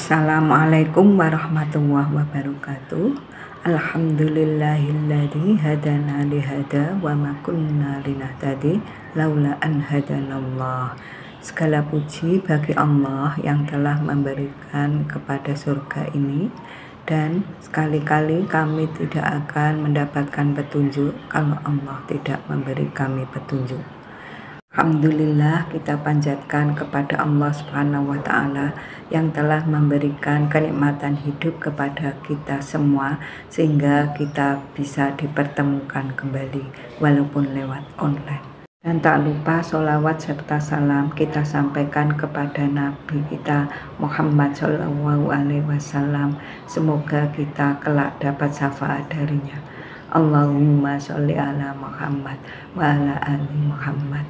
Assalamualaikum warahmatullahi wabarakatuh. Alhamdulillahilladzi hadana lihada wa ma kunna linahtadi laula an hadanallah. Segala puji bagi Allah yang telah memberikan kepada surga ini, dan sekali-kali kami tidak akan mendapatkan petunjuk kalau Allah tidak memberi kami petunjuk. Alhamdulillah, kita panjatkan kepada Allah Subhanahu wa Ta'ala yang telah memberikan kenikmatan hidup kepada kita semua, sehingga kita bisa dipertemukan kembali walaupun lewat online. Dan tak lupa sholawat serta salam kita sampaikan kepada Nabi kita Muhammad SAW. Semoga kita kelak dapat syafaat darinya. Allahumma sholli ala Muhammad wa ala ali Muhammad.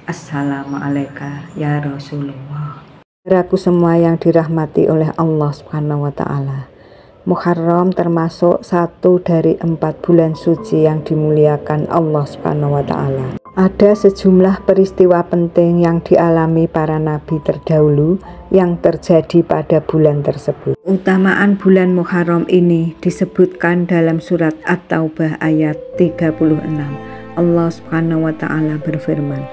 Assalamualaikum ya Rasulullah. Saudaraku semua yang dirahmati oleh Allah Subhanahu wa Ta'ala, Muharram termasuk satu dari 4 bulan suci yang dimuliakan Allah Subhanahu wa Ta'ala. Ada sejumlah peristiwa penting yang dialami para nabi terdahulu yang terjadi pada bulan tersebut. Utamaan bulan Muharram ini disebutkan dalam surat At-Taubah ayat 36. Allah Subhanahu wa Ta'ala berfirman,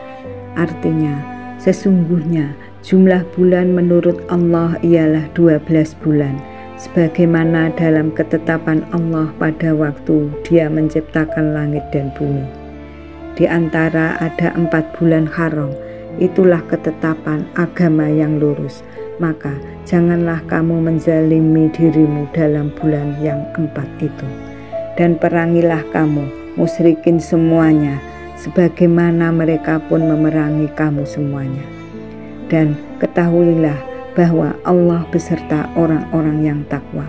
artinya, sesungguhnya jumlah bulan menurut Allah ialah 12 bulan, sebagaimana dalam ketetapan Allah pada waktu Dia menciptakan langit dan bumi. Di antara ada 4 bulan haram, itulah ketetapan agama yang lurus. Maka janganlah kamu menzalimi dirimu dalam bulan yang 4 itu. Dan perangilah kamu musyrikin semuanya, sebagaimana mereka pun memerangi kamu semuanya. Dan ketahuilah bahwa Allah beserta orang-orang yang takwa.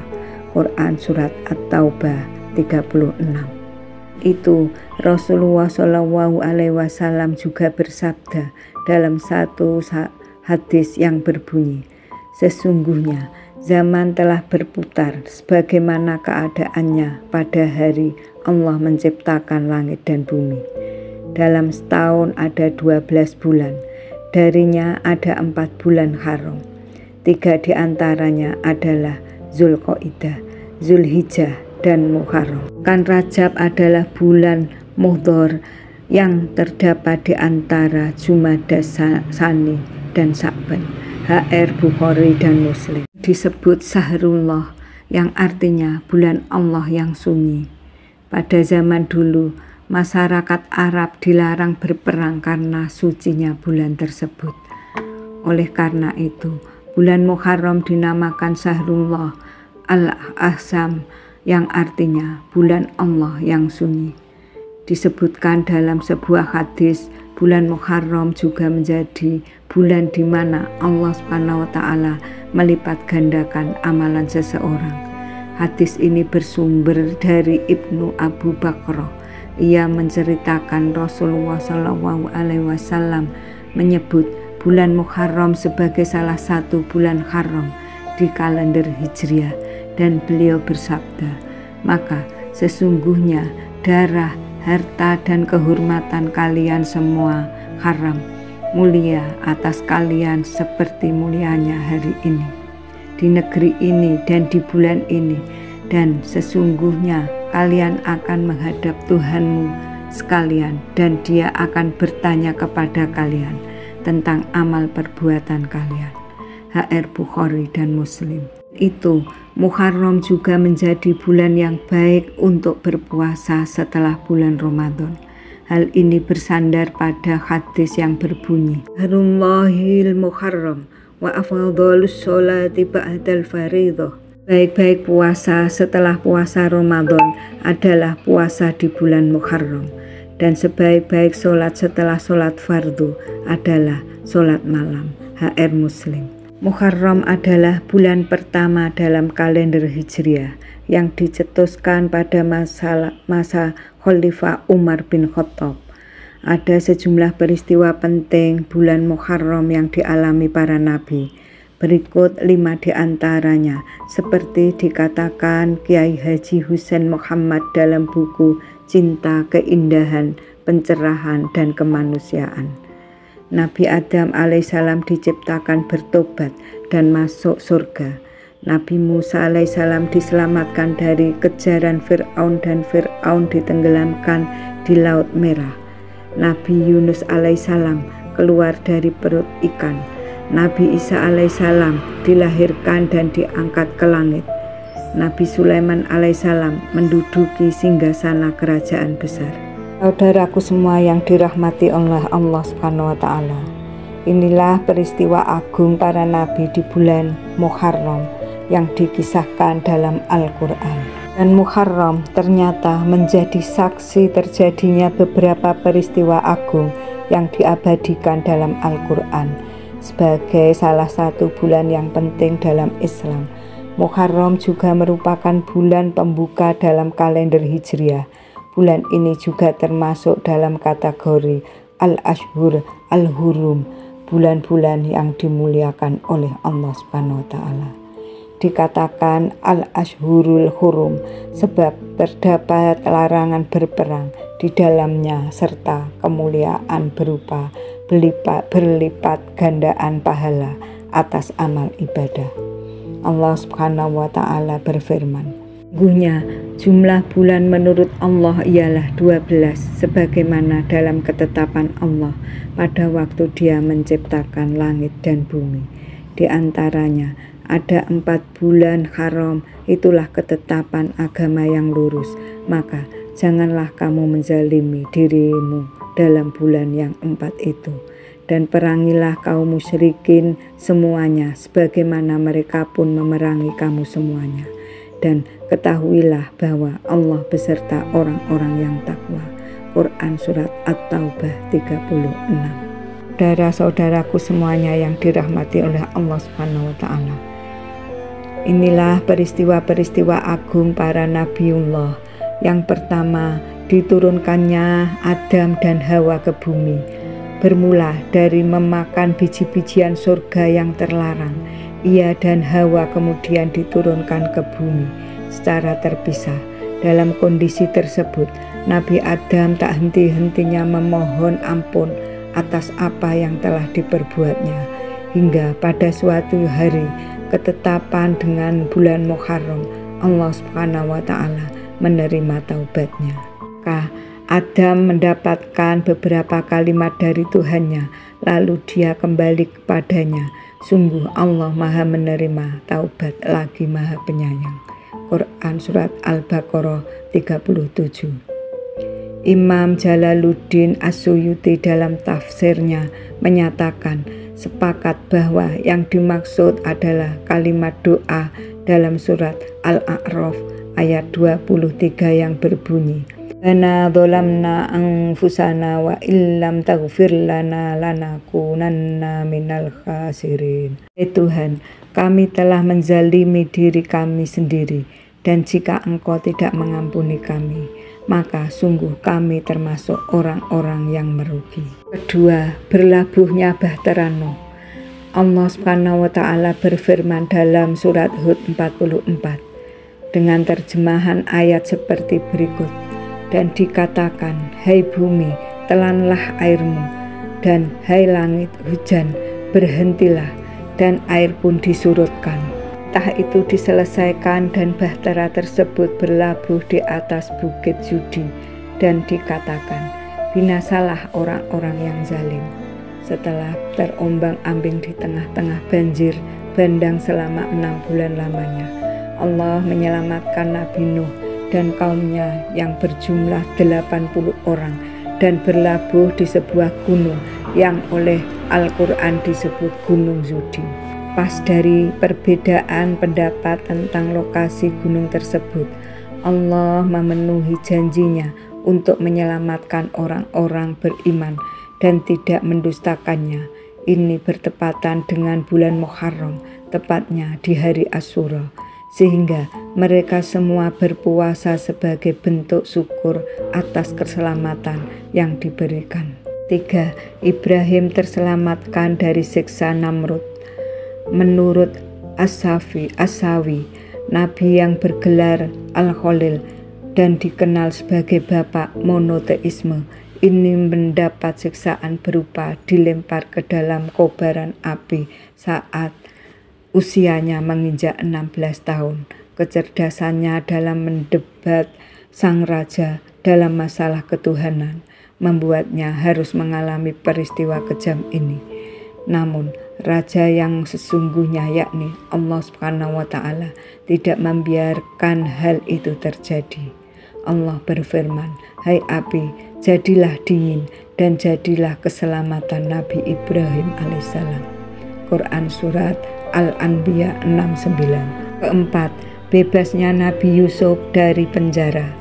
Quran Surat At-Taubah 36. Itu Rasulullah SAW juga bersabda dalam satu hadis yang berbunyi, sesungguhnya zaman telah berputar sebagaimana keadaannya pada hari Allah menciptakan langit dan bumi. Dalam setahun ada 12 bulan, darinya ada 4 bulan haram. 3 diantaranya adalah Zulqaidah, Zulhijjah, dan Muharram. Kan Rajab adalah bulan Muhdhar yang terdapat di antara Jumada Tsani dan Sa'ban. HR Bukhari dan Muslim. Disebut Syahrullah yang artinya bulan Allah yang sunyi. Pada zaman dulu, masyarakat Arab dilarang berperang karena sucinya bulan tersebut. Oleh karena itu, bulan Muharram dinamakan Syahrullah al-Ahzam yang artinya bulan Allah yang sunyi. Disebutkan dalam sebuah hadis, bulan Muharram juga menjadi bulan di mana Allah Subhanahu wa Ta'ala melipat gandakan amalan seseorang. Hadis ini bersumber dari Ibnu Abu Bakrah. Ia menceritakan Rasulullah SAW menyebut bulan Muharram sebagai salah satu bulan haram di kalender Hijriah, dan beliau bersabda, maka sesungguhnya darah, harta, dan kehormatan kalian semua haram, mulia atas kalian seperti mulianya hari ini, di negeri ini dan di bulan ini, dan sesungguhnya kalian akan menghadap Tuhanmu sekalian, dan Dia akan bertanya kepada kalian tentang amal perbuatan kalian. HR Bukhari dan Muslim. Itu Muharram juga menjadi bulan yang baik untuk berpuasa setelah bulan Ramadan. Hal ini bersandar pada hadis yang berbunyi, Harullahil Muharram wa afdhalus sholati ba'dal fardhah. Baik-baik puasa setelah puasa Ramadan adalah puasa di bulan Muharram, dan sebaik-baik sholat setelah sholat fardu adalah sholat malam. HR Muslim. Muharram adalah bulan pertama dalam kalender Hijriah yang dicetuskan pada masa Khalifah Umar bin Khattab. Ada sejumlah peristiwa penting bulan Muharram yang dialami para nabi. Berikut 5 diantaranya, seperti dikatakan Kiai Haji Husain Muhammad dalam buku Cinta, Keindahan, Pencerahan, dan Kemanusiaan. Nabi Adam alaihissalam diciptakan bertobat dan masuk surga. Nabi Musa alaihissalam diselamatkan dari kejaran Fir'aun dan Fir'aun ditenggelamkan di Laut Merah. Nabi Yunus alaihissalam keluar dari perut ikan. Nabi Isa alaihissalam dilahirkan dan diangkat ke langit. Nabi Sulaiman alaihissalam menduduki singgasana kerajaan besar. Saudaraku semua yang dirahmati oleh Allah Subhanahu wa Ta'ala, inilah peristiwa agung para nabi di bulan Muharram yang dikisahkan dalam Al-Quran. Dan Muharram ternyata menjadi saksi terjadinya beberapa peristiwa agung yang diabadikan dalam Al-Quran sebagai salah satu bulan yang penting dalam Islam. Muharram juga merupakan bulan pembuka dalam kalender Hijriah. Bulan ini juga termasuk dalam kategori Al-Ashhur Al-Hurum, bulan-bulan yang dimuliakan oleh Allah Subhanahu wa Ta'ala. Dikatakan Al-Ashhurul Hurum sebab terdapat larangan berperang di dalamnya serta kemuliaan berupa berlipat gandaan pahala atas amal ibadah. Allah Subhanahu wa Ta'ala berfirman, sesungguhnya jumlah bulan menurut Allah ialah 12 sebagaimana dalam ketetapan Allah pada waktu Dia menciptakan langit dan bumi. Di antaranya ada 4 bulan haram, itulah ketetapan agama yang lurus. Maka janganlah kamu menzalimi dirimu dalam bulan yang 4 itu. Dan perangilah kaum musyrikin semuanya sebagaimana mereka pun memerangi kamu semuanya. Dan ketahuilah bahwa Allah beserta orang-orang yang takwa. Quran Surat At-Taubah 36. Saudara-saudaraku semuanya yang dirahmati oleh Allah Subhanahu wa Ta'ala, inilah peristiwa-peristiwa agung para Nabiullah. Yang pertama, diturunkannya Adam dan Hawa ke bumi, bermula dari memakan biji-bijian surga yang terlarang. Ia dan Hawa kemudian diturunkan ke bumi secara terpisah. Dalam kondisi tersebut, Nabi Adam tak henti-hentinya memohon ampun atas apa yang telah diperbuatnya, hingga pada suatu hari ketetapan dengan bulan Muharram, Allah Subhanahu wa Ta'ala menerima taubatnya. Adam mendapatkan beberapa kalimat dari Tuhannya, lalu dia kembali kepadanya. Sungguh Allah Maha menerima taubat lagi Maha penyayang. Quran Surat Al-Baqarah 37. Imam Jalaluddin As-Suyuti dalam tafsirnya menyatakan sepakat bahwa yang dimaksud adalah kalimat doa dalam surat Al-A'raf ayat 23 yang berbunyi, Lana dolamna anfusana wa illam taghfir lana lanakunanna minal khasirin. Tuhan, kami telah menzalimi diri kami sendiri, dan jika Engkau tidak mengampuni kami, maka sungguh kami termasuk orang-orang yang merugi. Kedua, berlabuhnya Bahtera Nuh. Allah Subhanahu wa Ta'ala berfirman dalam surat Hud 44 dengan terjemahan ayat seperti berikut. Dan dikatakan, hai bumi, telanlah airmu, dan hai langit, hujan, berhentilah, dan air pun disurutkan. Entah itu diselesaikan dan bahtera tersebut berlabuh di atas bukit Judi, dan dikatakan, binasalah orang-orang yang zalim. Setelah terombang-ambing di tengah-tengah banjir bandang selama 6 bulan lamanya, Allah menyelamatkan Nabi Nuh dan kaumnya yang berjumlah 80 orang dan berlabuh di sebuah gunung yang oleh Al-Quran disebut Gunung Judi. Pas dari perbedaan pendapat tentang lokasi gunung tersebut, Allah memenuhi janjinya untuk menyelamatkan orang-orang beriman dan tidak mendustakannya. Ini bertepatan dengan bulan Muharram, tepatnya di hari Asyura, sehingga mereka semua berpuasa sebagai bentuk syukur atas keselamatan yang diberikan. 3. Ibrahim terselamatkan dari siksa Namrud. Menurut As-Sawi, Nabi yang bergelar Al-Khalil dan dikenal sebagai bapak monoteisme, ini mendapat siksaan berupa dilempar ke dalam kobaran api saat Usianya menginjak 16 tahun. Kecerdasannya dalam mendebat sang raja dalam masalah ketuhanan membuatnya harus mengalami peristiwa kejam ini. Namun, raja yang sesungguhnya yakni Allah Subhanahu wa Ta'ala tidak membiarkan hal itu terjadi. Allah berfirman, "Hai api, jadilah dingin dan jadilah keselamatan Nabi Ibrahim alaihissalam." Quran Surat Al-Anbiya 69. Keempat, bebasnya Nabi Yusuf dari penjara.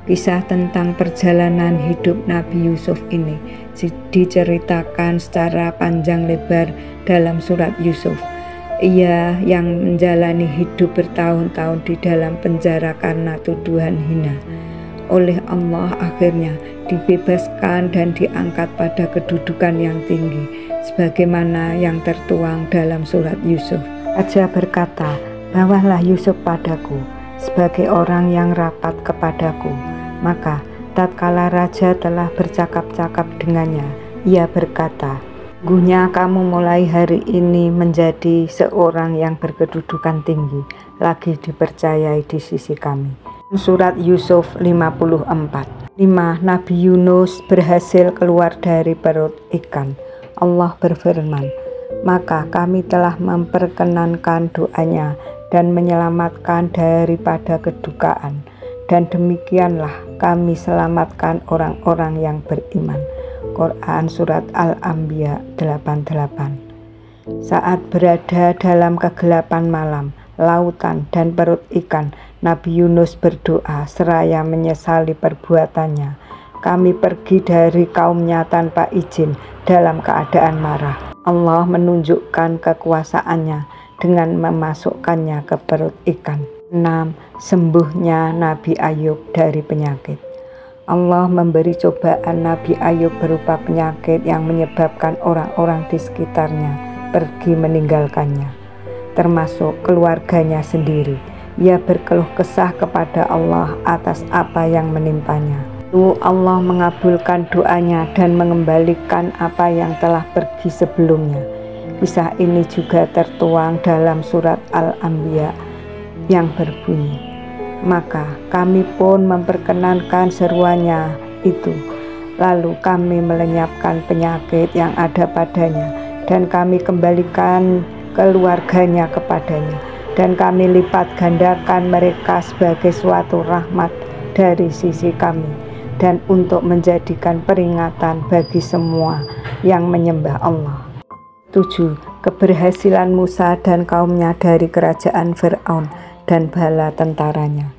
Kisah tentang perjalanan hidup Nabi Yusuf ini diceritakan secara panjang lebar dalam surat Yusuf. Ia yang menjalani hidup bertahun-tahun di dalam penjara karena tuduhan hina. Oleh Allah akhirnya dibebaskan dan diangkat pada kedudukan yang tinggi sebagaimana yang tertuang dalam surat Yusuf. Raja berkata, "Bawalah Yusuf padaku sebagai orang yang rapat kepadaku." Maka tatkala raja telah bercakap-cakap dengannya, ia berkata, "Sungguhnya kamu mulai hari ini menjadi seorang yang berkedudukan tinggi, lagi dipercayai di sisi kami." Surat Yusuf 54. 5. Nabi Yunus berhasil keluar dari perut ikan. Allah berfirman, "Maka kami telah memperkenankan doanya dan menyelamatkan daripada kedukaan. Dan demikianlah kami selamatkan orang-orang yang beriman." Quran Surat Al-Anbiya 88. Saat berada dalam kegelapan malam, lautan dan perut ikan, Nabi Yunus berdoa seraya menyesali perbuatannya. "Kami pergi dari kaumnya tanpa izin dalam keadaan marah." Allah menunjukkan kekuasaannya dengan memasukkannya ke perut ikan. 6. Sembuhnya Nabi Ayub dari penyakit. Allah memberi cobaan Nabi Ayub berupa penyakit yang menyebabkan orang-orang di sekitarnya pergi meninggalkannya, termasuk keluarganya sendiri. Ia berkeluh kesah kepada Allah atas apa yang menimpanya. Lalu Allah mengabulkan doanya dan mengembalikan apa yang telah pergi sebelumnya. Kisah ini juga tertuang dalam surat Al-Anbiya yang berbunyi, "Maka kami pun memperkenankan seruannya itu, lalu kami melenyapkan penyakit yang ada padanya, dan kami kembalikan keluarganya kepadanya, dan kami lipat gandakan mereka sebagai suatu rahmat dari sisi kami, dan untuk menjadikan peringatan bagi semua yang menyembah Allah." 7. Keberhasilan Musa dan kaumnya dari kerajaan Fir'aun dan bala tentaranya.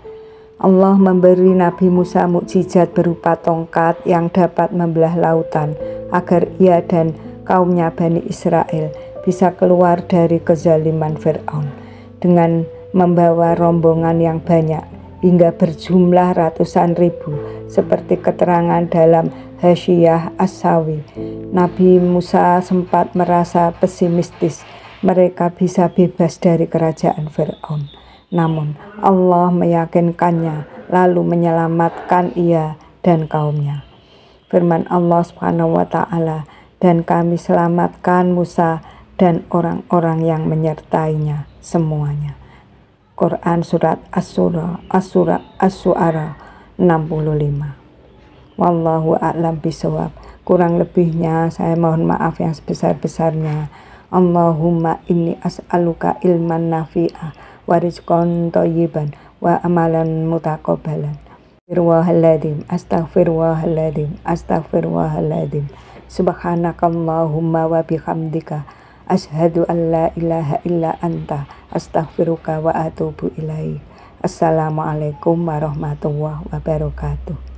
Allah memberi Nabi Musa mukjizat berupa tongkat yang dapat membelah lautan agar ia dan kaumnya Bani Israel bisa keluar dari kezaliman Fir'aun dengan membawa rombongan yang banyak hingga berjumlah ratusan ribu seperti keterangan dalam Hasyiyah As-Sawi. Nabi Musa sempat merasa pesimistis mereka bisa bebas dari kerajaan Fir'aun. Namun Allah meyakinkannya lalu menyelamatkan ia dan kaumnya. Firman Allah Subhanahu wa Ta'ala, "Dan kami selamatkan Musa dan orang-orang yang menyertainya semuanya." Quran Surat As-Su'ara 65. Wallahu a'lam bishawab. Kurang lebihnya saya mohon maaf yang sebesar-besarnya. Allahumma inni as'aluka ilman nafi'ah wa rizqan thayyiban wa amalan mutaqabbalan. Astaghfirullahaladzim. Subhanakallahumma wa bihamdika asyhadu an la ilaha illa anta astaghfiruka wa atubu ilaik. Assalamualaikum warahmatullahi wabarakatuh.